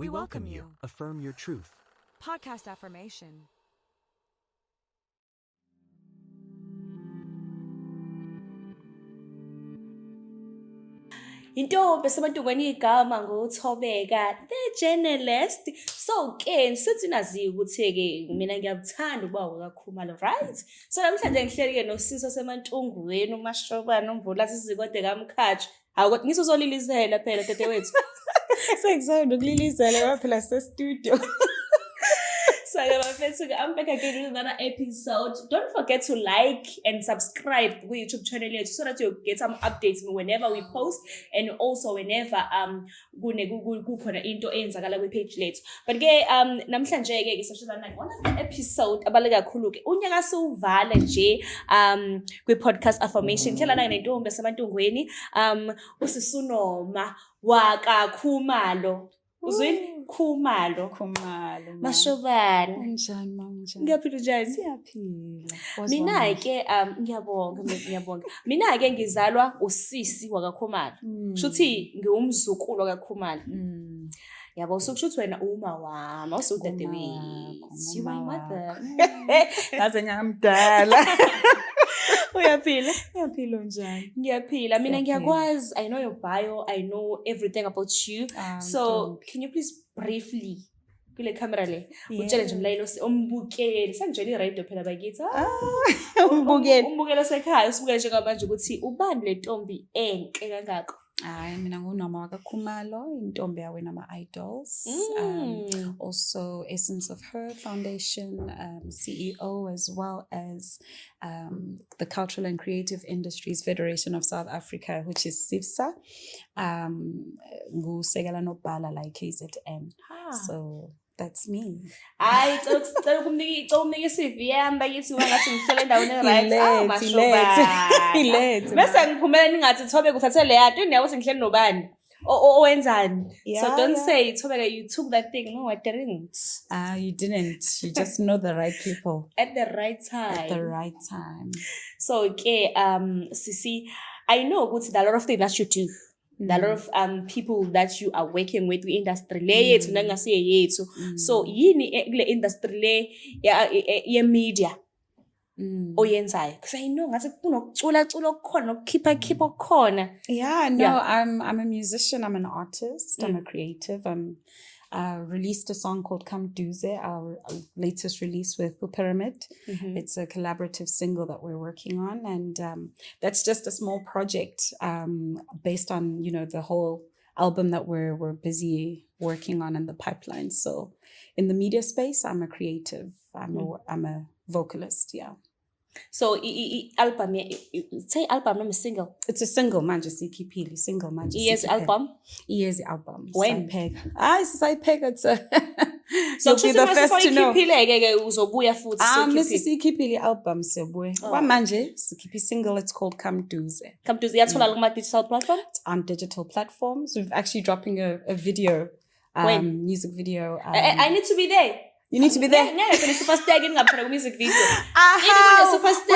We welcome you. Affirm your truth. Podcast affirmation. Intombi esemantungweni igama ngothobeka the journalist. So ke sithi naziyo ukuthi ke mina ngiyakuthanda ukuba ukaKhumalo, right? So namhlanje ngihleli ke noSiso semantungweni uMashobane uMvulazi Zikode kaMkhatshwa. Hawu kodwa ngithi uzolilizela phela dadewethu. Sengizama ukulilizela phela se-studio. So I'm back again with another episode. Don't forget to like and subscribe to the YouTube channel so that you get some updates whenever we post and also whenever kukhona into eyenzakala kwi-page lethu. But ke namhlanje ke ngisashona one of the episode abaleka kakhulu ke unyaka siwuvale nje kwi-podcast affirmation. Ngihlela nentombi esemantungweni uSisunoma wakaKhumalo. Uzwini Khumalo. Mashobane. Unjani mama njani? Ngiyaphila njani? Siyaphila. Mina ke ngiyabonga. Mina ke ngizalwa usisi wakaKhumalo. Shuthi ngiwumzukulu wakaKhumalo. Yabo usukushuthi wena uma wami awusudadewethu. You my mother. Ngaze ngamdala. Uyaphila? Ngiyaphila njani? Ngiyaphila. Mina ngiyakwazi. I know your bio. I know everything about you. So, can you please briefly kule camera le utshele nje umlayelo ombukeli sanjeli radio phela bakithi umbukelo sekhaya usibukele njengamanje ukuthi ubani le ntombi enhle kangaka. Hayi mina ngunoma wakaKhumalo, intombi yawe nama-idols. Also Essence of Her Foundation, CEO, as well as the Cultural and Creative Industries Federation of South Africa, which is SIFSA. Ngusekela nobhala la KZN. So that's me. Hayi cela ukumnika CV yami bakithi wangathi ngihlele endaweni right. Mashobane. Bese ngiphumela ningathi Thobeka uthathe le yato uyawo sengihlele nobani owenzani. So don't say Thobeka you took that thing. No, I didn't. You didn't. You just know the right people at the right time. At the right time. So okay, Sisi, I know ukuthi there are a lot of things that you do. There are a lot of people that you are working with industry le yethu nangasiye yethu. So yini kule industry le ye media oyenzayo? Because I know ngathi kunokucula okukhona nokukhipha okukhona. Yeah, no, I'm a musician, I'm an artist, I'm a creative. Released a song called Come Duze, our latest release with Pyramid. It's a collaborative single that we're working on, and that's just a small project based on the whole album that we're busy working on in the pipeline. So in the media space, I'm a creative. I'm a vocalist. Yeah. So album, say album, not a single. It's a single, manje sikhiphile, single manje. Yes, album. Yes, album. When? Sayipega. It's a. So you'll be the first to know. Uzobuya futhi sikhiphile album sebuye. Manje sikhiphi single. It's called Come Duze. Come Duze. Yathola kuma digital platforms? It's on digital platforms. We're actually dropping a video. When? Music video. I need to be there. You need to be there. Yeah, superstar again ngapha music video. Superstar.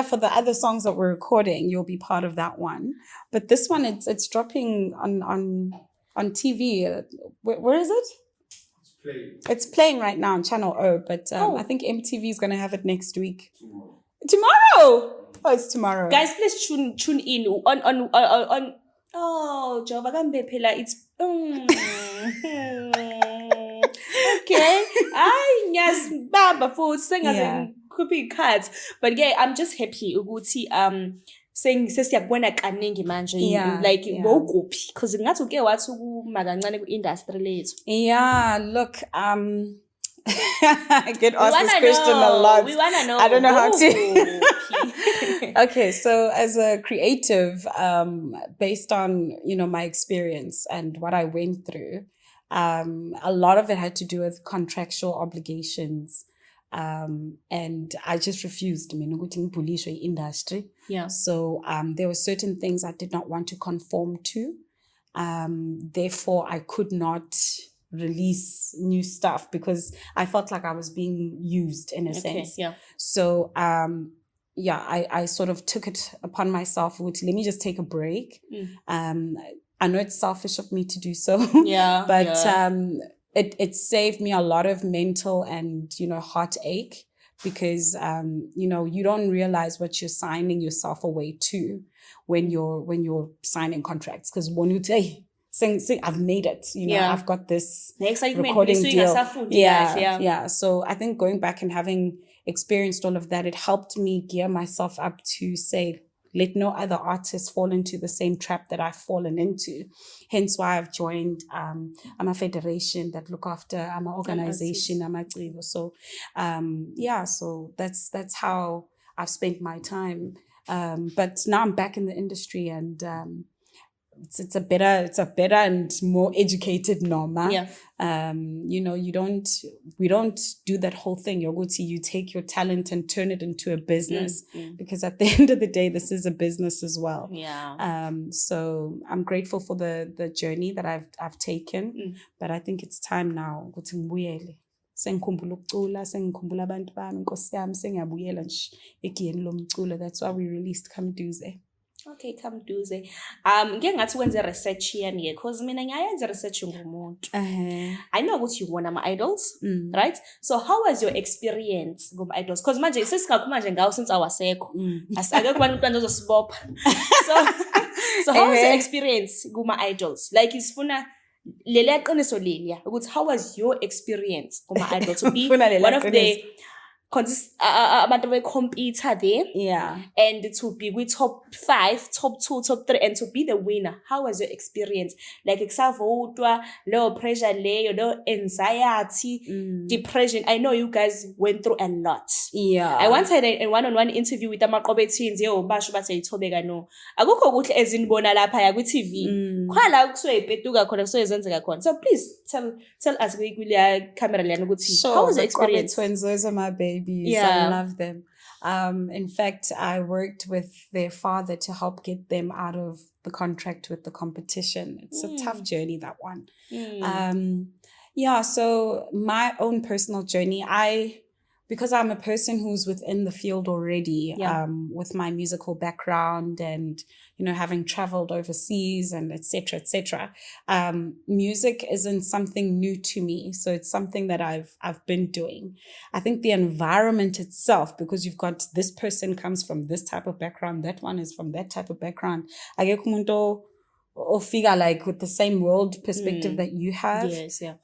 For the other songs that we're recording, you'll be part of that one. But this one, it's dropping on TV. Where is it? It's playing right now on Channel O. But I think MTV is gonna have it next week. Tomorrow. Oh, it's tomorrow. Guys, please tune in on. Oh, Jova kambe phela it's. Okay. Ngiyasibamba futhi sengaze ngikhuphe icards. But yeah, I'm just happy ukuthi sesiyabona kaningi manje like bokuphi because ngathi uke wathi ukuma kancane ku-industry lethu. Yeah, look, I get asked this question a lot. We wanna know. I don't know how to. Okay, so as a creative, based on my experience and what I went through, a lot of it had to do with contractual obligations, and I just refused. Industry. Yeah. So there were certain things I did not want to conform to. Therefore, I could not release new stuff because I felt like I was being used in a sense. Yeah. So I sort of took it upon myself. Let me just take a break. I know it's selfish of me to do so. Yeah. But yeah. it saved me a lot of mental and, heartache because, you don't realize what you're signing yourself away to when you're signing contracts. Because when you say, I've made it, Yeah. I've got this The excitement, recording because deal. yeah. Yeah. So I think going back and having experienced all of that, it helped me gear myself up to say, let no other artists fall into the same trap that I've fallen into. Hence why I've joined I'm a federation that look after I'm an organization, I'm a so so that's how I've spent my time. But now I'm back in the industry and it's a better and more educated Norma. Yeah. We don't do that whole thing. You take your talent and turn it into a business because at the end of the day, this is a business as well. Yeah. So I'm grateful for the journey that I've taken, but I think it's time now. Sengikhumbula ukucula, sengikhumbula abantu bami, Nkosi yami, sengiyabuyela nje egiyeni lomculo. That's why we released Come Duze. Okay, Come Duze. Ngeke ngathi wenze research yani because mina ngiyayenza research ngumuntu. I know ukuthi you won ama-idols, right? So how was your experience kuma-idols? Because manje sesingakho manje ngawo since awasekho. Akekho abantu ozosibopha. So how was your experience kuma-idols? Like isifuna leliya qiniso leliya ukuthi how was your experience kuma-idols to be one of the abantu be-compete there, and to be with top 5, top 2, top 3, and to be the winner. How was your experience? Like kusavotwa, low pressure leyo, low anxiety, depression. I know you guys went through a lot. Yeah. I once had a one-on-one interview with amaqobe teens basho bathi ayithobeka no. Akukho kuhle ezinibona lapha ya ku-TV. Khona kusuke ipetuka khona kusuke zenzeka khona. So please tell us kule camera lana ukuthi how was the experience? Twins, those are my babies. Yeah. I love them. In fact, I worked with their father to help get them out of the contract with the competition. It's a tough journey, that one. So my own personal journey, because I'm a person who's within the field already, with my musical background and, having traveled overseas and et cetera, music isn't something new to me. So it's something that I've been doing. I think the environment itself, because you've got this person comes from this type of background, that one is from that type of background. Or figure like with the same world perspective that you have. Yes, yeah.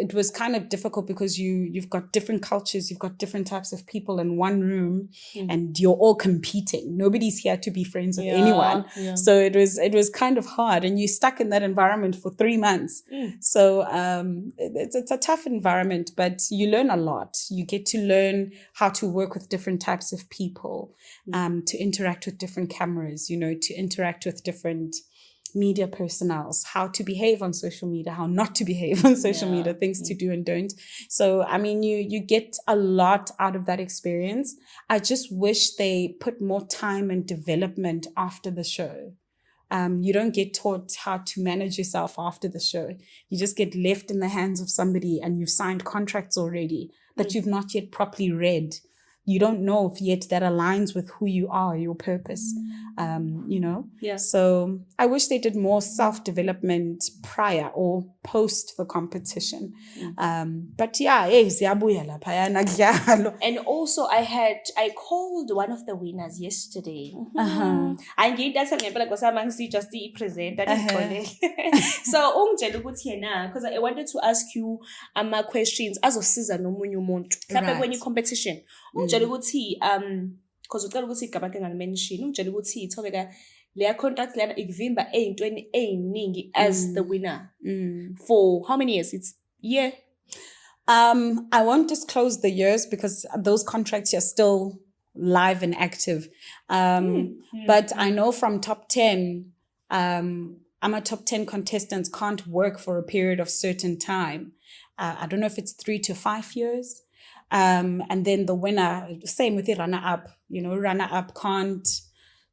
It was kind of difficult because you've got different cultures, you've got different types of people in one room, and you're all competing. Nobody's here to be friends with anyone. Yeah. So it was kind of hard, and you're stuck in that environment for 3 months. So it's a tough environment, but you learn a lot. You get to learn how to work with different types of people, to interact with different cameras, to interact with different media personnels, how to behave on social media, how not to behave on social media, things to do and don't. So, I mean, you get a lot out of that experience. I just wish they put more time and development after the show. You don't get taught how to manage yourself after the show. You just get left in the hands of somebody and you've signed contracts already that you've not yet properly read. You don't know if yet that aligns with who you are, your purpose, Yeah. So I wish they did more self-development prior or post the competition. But yeah, and also I called one of the winners yesterday. I did that just the presenter. So ungitshela ukuthi yena, because I wanted to ask you questions azosiza nomunye umuntu mhlawumbe kwenye competition. Ungitshela ukuthi because ucela ukuthi igama ke ngalimention, ungitshela ukuthi ithobeka leya contract lana ikuvimba eyintweni eyiningi as the winner. For how many years? It's I won't disclose the years because those contracts are still live and active. But I know from top 10, top 10 contestants can't work for a period of certain time. I don't know if it's 3 to 5 years. And then the winner, same with the runner-up, runner-up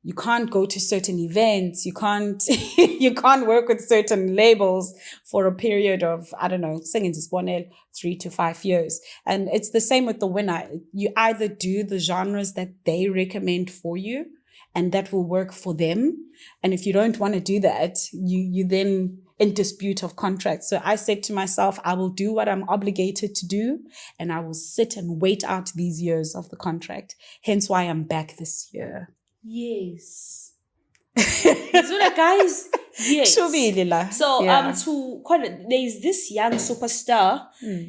you can't go to certain events. You can't work with certain labels for a period of, I don't know, 3 to 5 years. And it's the same with the winner. You either do the genres that they recommend for you, and that will work for them. And if you don't want to do that, you then in dispute of contracts. So I said to myself, I will do what I'm obligated to do, and I will sit and wait out these years of the contract. Hence why I'm back this year. Yes. So like, guys, yes. Shubili la. So Yeah. to there is this young superstar,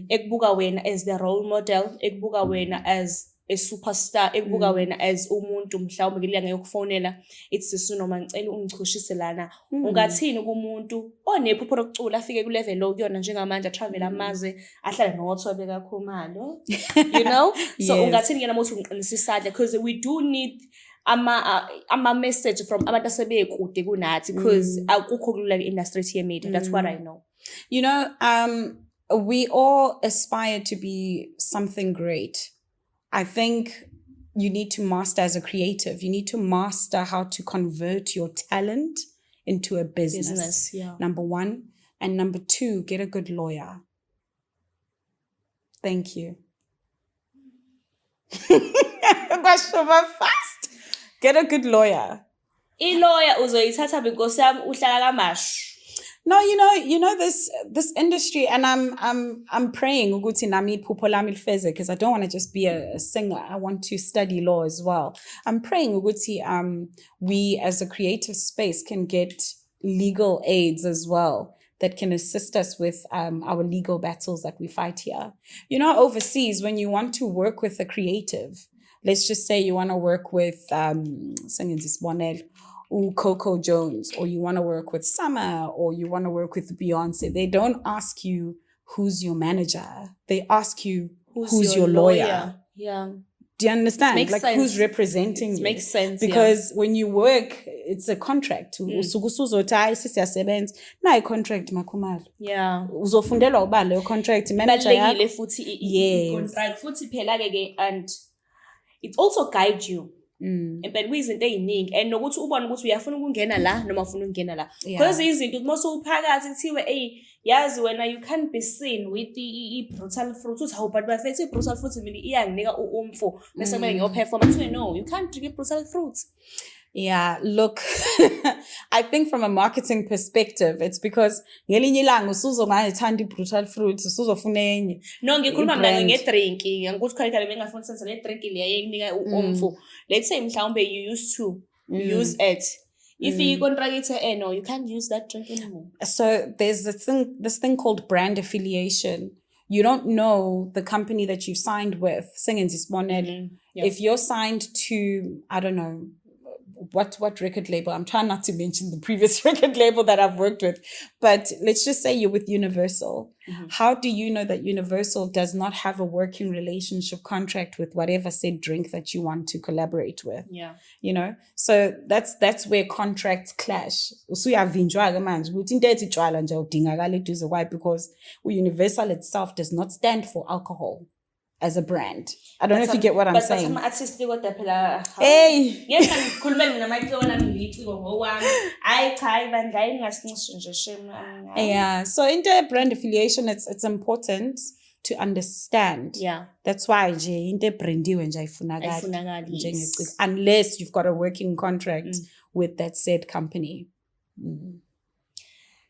ekbuka wena as the role model, ekbuka wena as a superstar, ekbuka wena as umuntu mhlawumbe ngelanga yokufonela it's noma ngicela ungichushishe lana. Ungathini kumuntu onephupho lokucula afike ku level lokuyona njengamanje travel amazwe ahlala noThobe kaKhumalo, you know? So Yes. ungathini ke namuthi ungiqinisisile because we do need ama message from abantu asebekude kunathi because akukho kulula industry ye media. That's what I know. You know, we all aspire to be something great. I think you need to master as a creative. You need to master how to convert your talent into a business. Yeah. Number one. And number two, get a good lawyer. Thank you. Fast. Get a good lawyer. I-lawyer uzoyithatha because yami uhlala kamashu. No, you know this industry, and I'm praying ukuthi nami iphupho lami lifeze, because I don't want to just be a singer. I want to study law as well. I'm praying ukuthi we as a creative space can get legal aids as well that can assist us with our legal battles that we fight here. You know, overseas, when you want to work with a creative, let's just say you want to work with Coco Jones, or you want to work with Summer, or you want to work with Beyonce, they don't ask you who's your manager. They ask you who's your lawyer. Yeah. Do you understand? Makes Like sense. who's representing you? Makes sense. Because when you work, it's a contract. Na contract makhumalo. Yeah. Uzofundela uba leyo contract manager yakho. Balekile futhi Yes. contract futhi phela ke and it also guides you. But kwizinto eziningi and nokuthi ubone ukuthi uyafuna ukungena la noma ufuna ukungena la. Because izinto mase uphakathi kuthiwe yazi wena you can't be seen with the brutal fruit. Uthi hawu but bafethe brutal fruit vele iyanginika umfo bese kumele ngiyoperform. Kuthiwe no, you can't drink brutal fruits. Yeah, look, I think from a marketing perspective, it's because ngelinye ilanga usuzongayithanda i-brutal fruits, usuzofuna enye. No, ngikhuluma mina ngedrink. Ngikuthi khona bengafuna senza le drink le eyinika umfo. Let's say mhlawumbe you used to use it. If you contract it, no, you can't use that drink anymore. So there's this thing called brand affiliation. You don't know the company that you've signed with. If you're signed to, I don't know, what record label? I'm trying not to mention the previous record label that I've worked with, but let's just say you're with Universal. How do you know that Universal does not have a working relationship contract with whatever said drink that you want to collaborate with? Yeah. You know, so that's where contracts clash. Why? Because Universal itself does not stand for alcohol as a brand. I don't know if you get what I'm saying. But artist kodwa phela Hey. yes ngikhulumela mina manje wona ngiciko ngowami hayi cha bandla ingasincishe nje shame. Yeah, so into brand affiliation, it's important to understand. Yeah. That's why nje into brandiwe nje ayifunakali Ayifunakali, yes. njengeciko, unless you've got a working contract with that said company.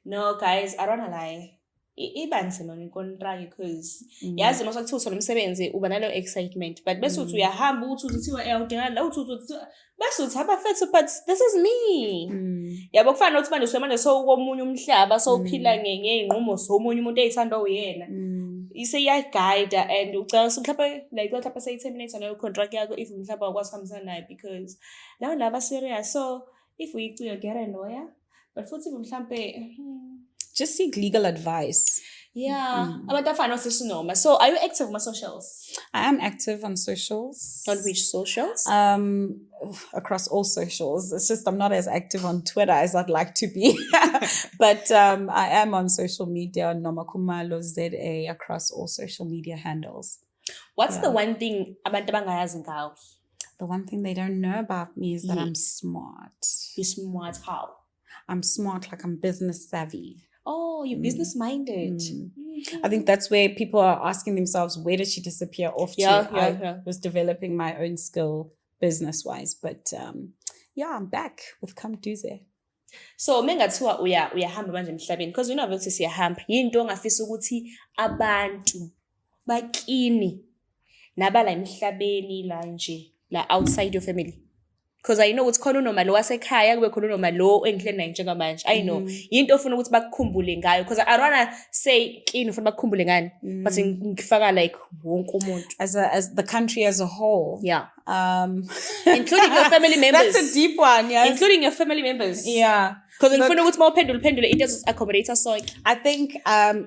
No guys, I don't wanna lie. Iba nzima ngecontract because yazi mase kuthiwa uthola umsebenzi uba nalo excitement but bese uthi uyahamba uthi uthiwa uyadinga la uthi bese uthi abafethu but this is me. Yabo kufana nokuthi manje usemanje komunye umhlaba uphila ngeenqumo zomunye umuntu eyithanda uyena. Ise guide and ucela mhlawumbe like mhlawumbe say terminate leyo contract yakho if mhlawumbe akwasihambisana naye because laba serious. So if we get a lawyer but futhi mhlawumbe just seek legal advice. Yeah. Abantu afana nosesinoma. So are you active on my socials? I am active on socials. On which socials? Across all socials. It's just I'm not as active on Twitter as I'd like to be. But I am on social media, Noma Khumalo ZA, across all social media handles. What's the one thing abantu abangayazi ngawe? The one thing they don't know about me is that I'm smart. You're smart how? I'm smart, like I'm business savvy. Oh, you're business minded. I think that's where people are asking themselves, where did she disappear off to? I was developing my own skill business wise, but yeah, I'm back with Come Duze. So mengathiwa uyahamba manje emhlabeni because you know ukuthi siyahamba yinto ongafisa ukuthi abantu bakini nabala emhlabeni la nje la outside your family. Because I know ukuthi khona unoma lo wasekhaya kube khona unoma lo engihleli naye njengamanje. I know yinto ofuna ukuthi bakukhumbule ngayo because I rather say kini ufuna bakukhumbule ngani but ngifaka like wonke umuntu As the country as a whole. yeah including your family members. That's a deep one, yes. Including your family members. Yeah. Because ngifuna ukuthi mawuphendule into accommodate sonke. I think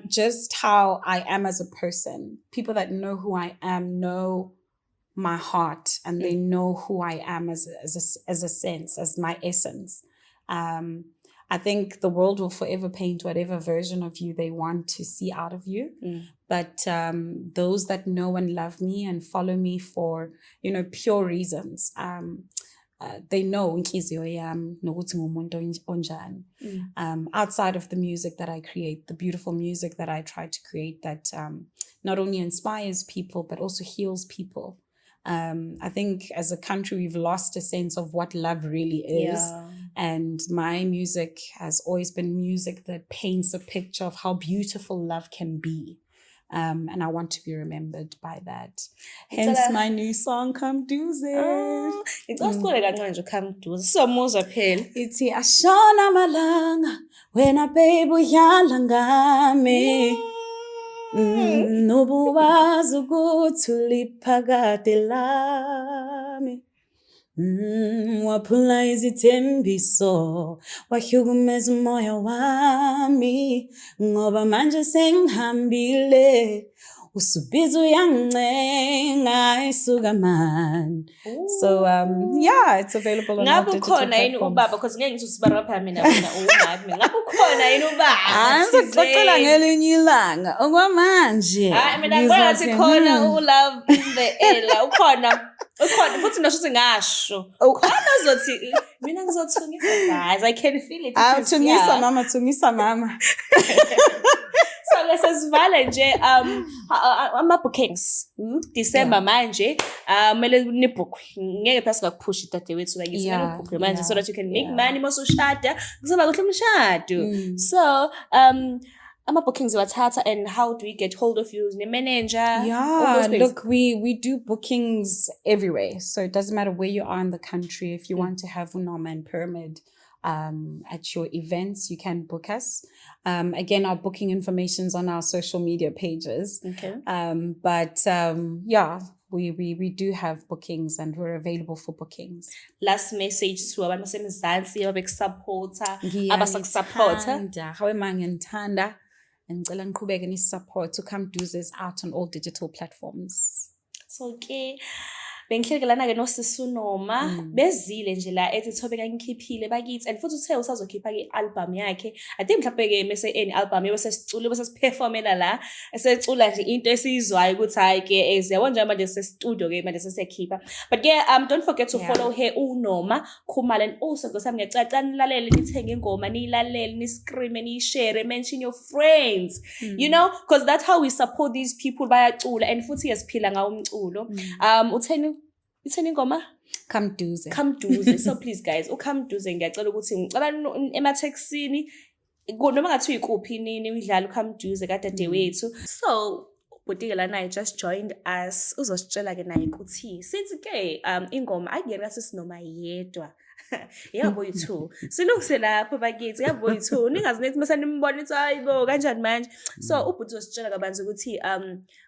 just how I am as a person, people that know who I am know my heart and they know who I am as a sense, as my essence. I think the world will forever paint whatever version of you they want to see out of you. But those that know and love me and follow me for, you know, pure reasons, they know inhliziyo yami nokuthi ngumuntu onjani. Outside of the music that I create, the beautiful music that I try to create that not only inspires people but also heals people. I think as a country we've lost a sense of what love really is. Yeah. And my music has always been music that paints a picture of how beautiful love can be. And I want to be remembered by that. Hence my new song, Come Duze. Ngicosicule kancane nje Come Duze. Somuzwa phela. Ithi ashona malanga wena babe uyala ngami. Nobuwazi ukuthi uliphakade lami. Waphula izithembiso wahyukumeza umoya wami ngoba manje sengihambile usubiza uyancenga isuka man. So yeah, it's available on all digital platforms. Ngabe ukhona yini ubaba because ngeke ngithi usibarapha mina ungabi. Ngabe ukhona yini ubaba? Angizoxoxela ngelinye ilanga okwamanje. Hayi mina ngibona ukuthi khona ulove in the air. Ukhona futhi ngisho singasho. Khona uzothi mina ngizothungisa guys. I can feel it. Thungisa mama. So lesivale nje ama bookings December manje mele nibook ngeke phasi ngakuphush dadewethu like isina book manje so that you can make money masoshada kuzoba kuhle umshado. So ama bookings wathatha and how do we get hold of you ne manager? Yeah, look, we do bookings everywhere, so it doesn't matter where you are in the country. If you want to have Unoma and Pyramid at your events, you can book us. Again, our booking information's on our social media pages. Okay. Yeah, we do have bookings and we're available for bookings. Last message to abantu basemzansi ababekusupporta abasakusupporta. Hawe mangithanda ngicela niqhubeke nisupport to Come Duze is out on all digital platforms. So bengihlelana ke noSisi Unoma bezile nje la ethi Thobeka ngikhiphile bakithi and futhi uthe usazokhipha ke album yakhe. I think mhlawumbe ke mase any album yebesesicule besesiperformela la esecula nje into esizwayo ukuthi hayi ke eziyabona nje manje sestudio ke manje sesekhipha. But don't forget to follow her Unoma Khumalo and also ngosami ngiyacacana nilalele nithenge ingoma niyilalele ni scream ni share mention your friends. You know, because that's how we support these people bayacula and futhi yasiphila ngawo umculo. Utheni ngoma Come Duze. Come Duze. So please guys, Come Duze ngiyacela ukuthi ngicela emathexini noma ngathi uyikuphi nini udlala Come Duze kadadewethu. So Butikela naye just joined us. Uzositshela ke naye ukuthi sithi ke ingoma ayingena sisinoma yedwa. Yabo you2 silungise lapho bakithi yabo you2 ningazinethi mase nimbona ithi hayibo kanjani manje. So ubhuti uzositshela kabanzi ukuthi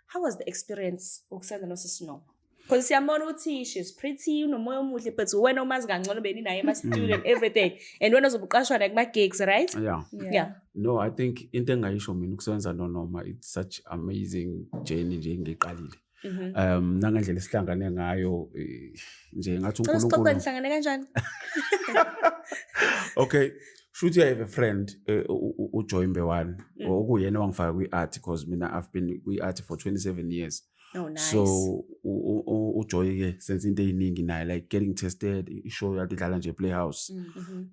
how was the experience ukusenza noSisi Noma? Because siyambona ukuthi she's pretty unomoya omuhle but wena umazi kangcono beninayo ema studio and everything and wena uzobuqashwa like ma gigs, right? Yeah. No, I think into engayisho mina ukusebenza noNoma, it's such amazing journey nje ngiqalile. Nangendlela esihlangane ngayo nje ngathi uNkulunkulu. Sixoxe nihlangane kanjani? Okay, should I have a friend uJoy Mbewani okuyena wangifaka kwi-art because mina I've been kwi-art for 27 years. Oh, nice. So uJoy ke senze into eziningi naye like getting tested ishow yadlala nje Playhouse.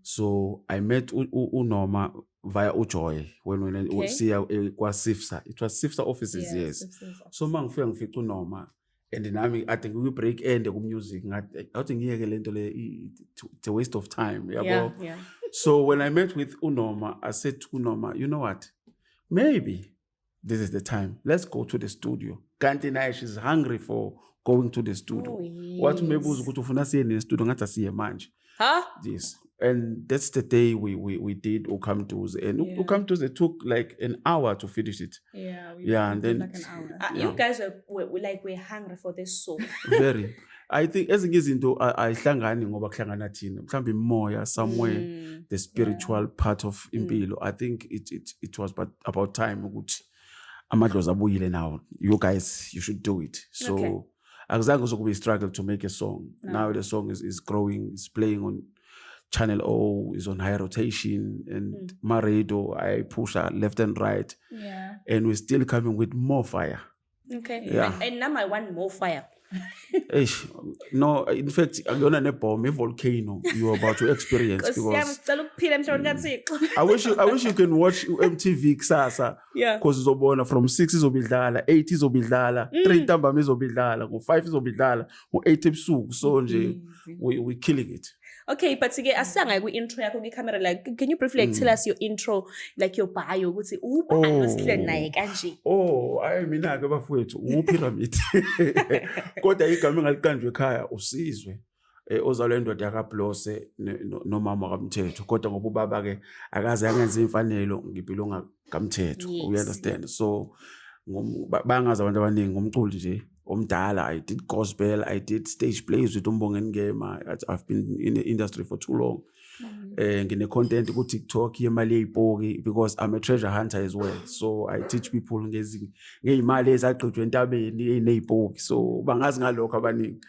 So I met uNoma via uJoy when we see kwa SIFSA. It was SIFSA offices, yes. So mangifika ngifica uNoma and nami I think we break end music ngathi ngiyeke lento le it's a waste of time yabo. Yeah. So when I met with Unoma, I said to Unoma, you know what, maybe this is the time, let's go to the studio. Kanti naye she's hungry for going to the studio. What mebuza ukuthi ufuna siye ne studio ngathi asiye manje. Huh? Yes. And that's the day we did Ukam Tuze. And Ukam Tuze took like an hour to finish it. Yeah, and then like an hour. You guys were hungry for this song. Very. I think ezinye izinto ayihlangani ngoba kuhlangana thina. Mhlambe moya somewhere the spiritual part of impilo. I think it was about time ukuthi amadlozi abuyile now. You guys, you should do it. So akuzange uzokube struggle to make a song. Now the song is growing, it's playing on Channel O, is on high rotation, and Maredo, I push her left and right. Yeah. And we're still coming with more fire. Okay. Yeah. And now I want more fire. No, in fact, you're not a bomb, a volcano you're about to experience. Because I wish you can watch MTV Kusasa. Yeah. Because uzobona from 6 izobidlala, 8 izobidlala, 3 ntambama izobidlala, 5 izobidlala, 8 ebusuku. So nje we're killing it. Okay, but again, asanga ku-intro yakho camera, like, can you briefly tell us your intro, like your bio, ukuthi ubani uSihle naye kanje? Oh, mina-ke bafowethu nguPyramid. Kodwa igama engalikanjwe ekhaya uSizwe. Ozalwe indoda yakaBlose nomama kaMthetho. Kodwa ngoba ubaba-ke akaze angenza imfanelo ngiphila kaMthetho. You understand? So bangazi abantu abaningi ngomculi nje omdala. I did gospel, I did stage plays with Umbongeni Ngema. I've been in the industry for too long. Ngine content ku TikTok yemali eyipoki because I'm a treasure hunter as well. So I teach people ngezimali ezagqitshwe entabeni eyipoki. So bangazi ngalokho abaningi.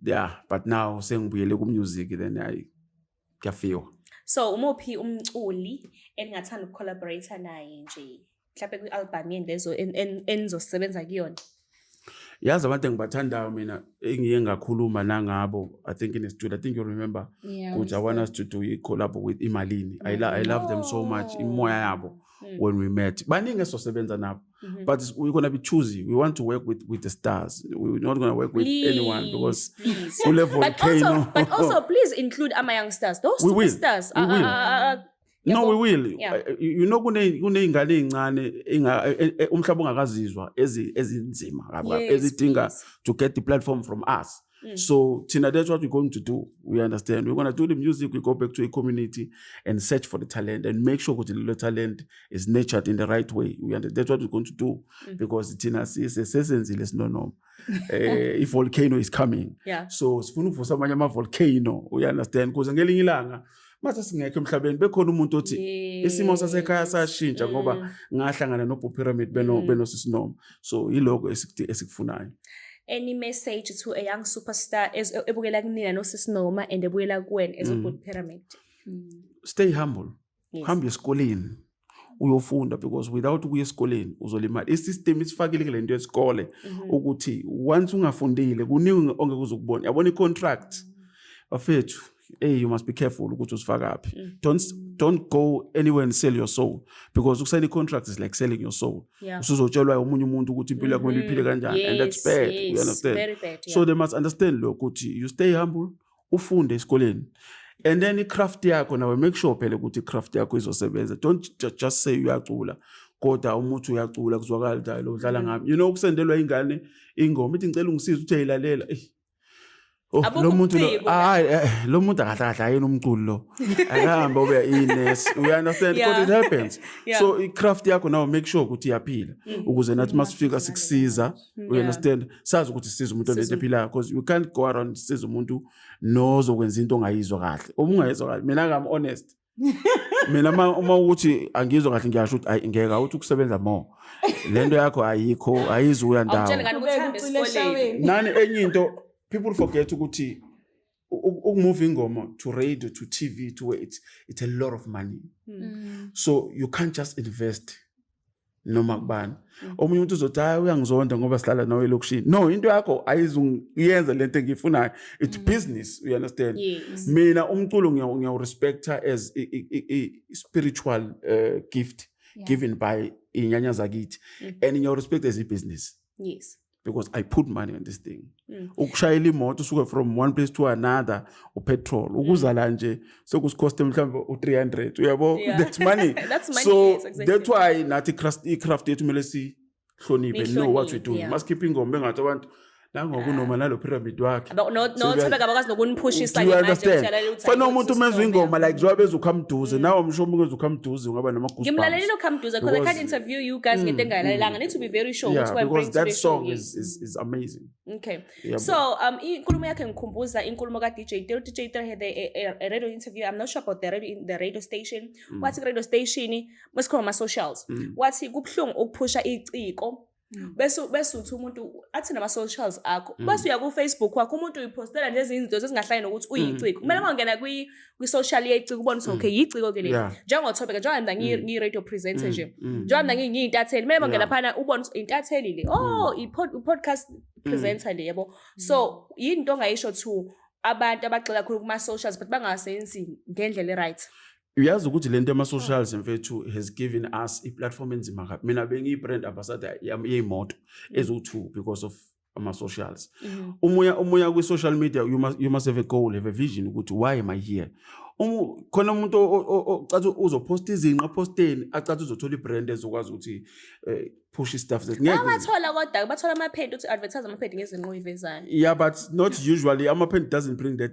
Yeah, but now sengibuyele ku music then I kuyafika. So umuphi umculi engathanda ukucollaborate naye nje? Mhlawumbe kwi-album yeni lezo enizosebenza kuyona. Yazi abantu engibathandayo mina engiye ngakhuluma nangabo. I think in the studio, I think you remember, which I want us to do a collab with Imalini. I love them so much. Imoya yabo when we met. Baningi esosebenza nabo. But we're going to be choosy. We want to work with the stars. We're not going to work with anyone because but also please include Ama Young Stars. Those superstars. We will. No, we will. Yeah. You know kuneyingane ezincane umhlaba ongakazizwa ezinzima ezidinga to get the platform from us. So Tina, that's what we're going to do. We understand. We're going to do the music. We go back to a community and search for the talent and make sure that the little talent is nurtured in the right way. We understand. That's what we're going to do because Tina says no. If volcano is coming. Yeah. So sifuna for samanye ama volcano. We understand because ngelinye ilanga mase singekho emhlabeni bekhona umuntu othi isimo sasekhaya sashintsha ngoba ngahlangana noPyramid beno Sisinoma. So yiloko esikufunayo. Any message to a young superstar ebukela kunina noSisinoma and ebukela kuwena as uPyramid? Stay humble. Hambe esikoleni uyofunda because without ukuya esikoleni uzolimala. Isystem isifakile le nto yesikole ukuthi once ungafundile kuningi ongeke uzokubona. Yabona icontract bafethu. Hey, you must be careful ukuthi usifaka aphi. Don't go anywhere and sell your soul because ukusayina i-contract is like selling your soul. Usuzotshelwa umunye umuntu ukuthi impilo yakho kumele iphile kanjani and that's bad. You understand? Very bad, So they must understand lokho ukuthi you stay humble, ufunde esikoleni. And then i-craft yakho nawe make sure phela ukuthi i-craft yakho izosebenza. Don't just say uyacula. Kodwa umuntu uyacula kuzwakala njalo udlala ngami. You know ukusendelwa ingane ingoma ithi ngicela ungisize uthi ayilalela. Lo muntu akahle ayena umculo lo akahamba ube ines. We understand because it happens. So i-craft yakho now make sure ukuthi iyaphila ukuze nathi masifika sikusiza. We understand sazi ukuthi siza umuntu onento ephilayo because you can't go around siza umuntu nozokwenza into ongayizwa kahle. Ungayizwa kahle mina ngam honest. Mina uma ukuthi angizwa kahle ngiyasho ukuthi ngeke uthi ukusebenza more. Lento yakho ayikho ayizuya ndawo. Nani enye into people forget ukuthi move ingoma to radio to TV to where it's a lot of money. So you can't just invest noma kubani. Omunye umuntu uzothi uyangizonda ngoba sihlala nawe elokushini. No, into yakho ayizuyenza lento engiyifunayo. It's business, you understand? Mina umculo ngiyawurespecta as a spiritual gift given by inyanya zakithi and ngiyawurespect as a business. Yes. because I put money on this thing. Ukushayela imoto usuka from one place to another upetrol ukuza la nje sokusikhoste mhlawumbe u300 uyabo Yeah. that's money. That's money, So yes, exactly. that's why nathi craft yethu mele sihloniphe know what we do. Yeah. Masikhipha ingoma engathi abantu nangokunoma nalo pyramid wakhe. No, Thobeka abakwazi nokuniphushisa Do you manje understand? ukutshela ukuthi Fana I umuntu want to menza stop, ingoma yeah. like njengoba bezukhamduze nawe msho umuntu ezukhamduze ungaba nama-goosebumps. Ngimlalelile uKhamduza because I can't Because- interview you guys ngento engalalelanga. I need to be very sure Yeah, which one because brings to that the song show. is amazing. Okay. Yeah, So inkulumo yakhe ngikhumbuza inkulumo ka DJ Tero. DJ Tero had a radio interview. I'm not sure about the radio station. Wathi radio station masikhoma ama socials. Wathi kubhlungu ukuphusha iciko. Bese uthi umuntu athi nama socials akho. Bese uya ku Facebook wakho umuntu uyipostela lezi izinto ezingahlali nokuthi uyiciko. Kumele mangena kwi social yeciko ubone ukuthi okay yiciko ke le. Yeah. Njengo Thobeka njengoba ngi radio presenter nje. Njengoba ngiyintatheli kumele mangena phana ubone intatheli le. Oh i-podcast presenter le yabo. So yinto ongayisho to abantu abagxila kakhulu kuma socials but bangasenzi ngendlela right. Uyazi ukuthi lento ama-socials mfethu has given us i-platform enzima kabi. Mina bengiyi-brand ambassador yey'moto eziwu-2 because of ama-socials. Umuya kwi-social media you must have a goal, have a vision ukuthi why am I here? Khona umuntu ocathi uzoposta izinqa aposteni acathi uzothola i-brand ezokwazi ukuthi push stuff that ngeke. Abathola kodwa bathola amaphedi uthi advertise amaphedi ngezinqo ivezayo. Yeah, but not usually. Amaphedi doesn't bring that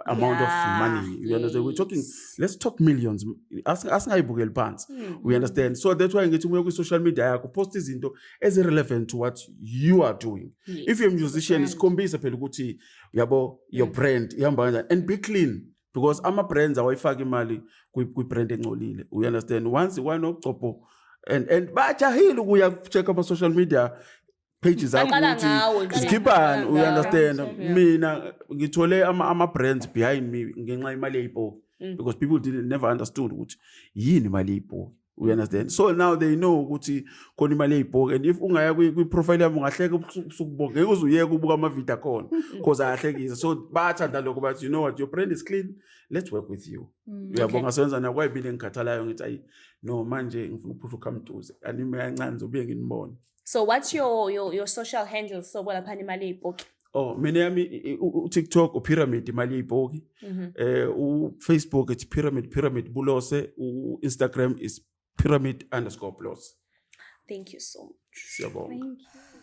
amount of money. You understand? We're talking, let's talk millions. Asingayibukeli phansi. We understand. So that's why ngithi umuya kwi-social media yakho post izinto relevant to what you are doing. Yes, If you're a musician, isikhombisa phela ukuthi yabo your brand ihamba kanjani and be clean. Because ama-brands awayifaki imali kwi-brand engcolile. We understand. Once wanogcobo and bajahile ukuya check ama-social media pages akho Baqala ngawo nje. sikhipani. We Baqala understand. ngawo. Mina ngithole ama-brands behind me ngenxa imali eyibhoki because people never understood ukuthi yini imali eyibhoki. We understand. So now they know ukuthi khona imali eyibhoki and if ungaya kwi-profile yami ungahleka usukubonga ngeke uzuyeke ubuka ama-video akhona because ayahlekisa. So bayathanda lokho bathi you know what your brand is clean, let's work with you. Uyabonga senza na kwayibili ngikhathalayo ngithi ayi no manje ngifuna ukuphusha uKhamduze anime kancane ngizobuye nginibone. So what's your social handles so lapha imali eyibhoki? Oh, mina yami uTikTok uPyramid imali eyibhoki. uFacebook it's pyramid Bulose. Instagram is pyramid_Bulose. Thank you so much. Siyabonga. Thank you.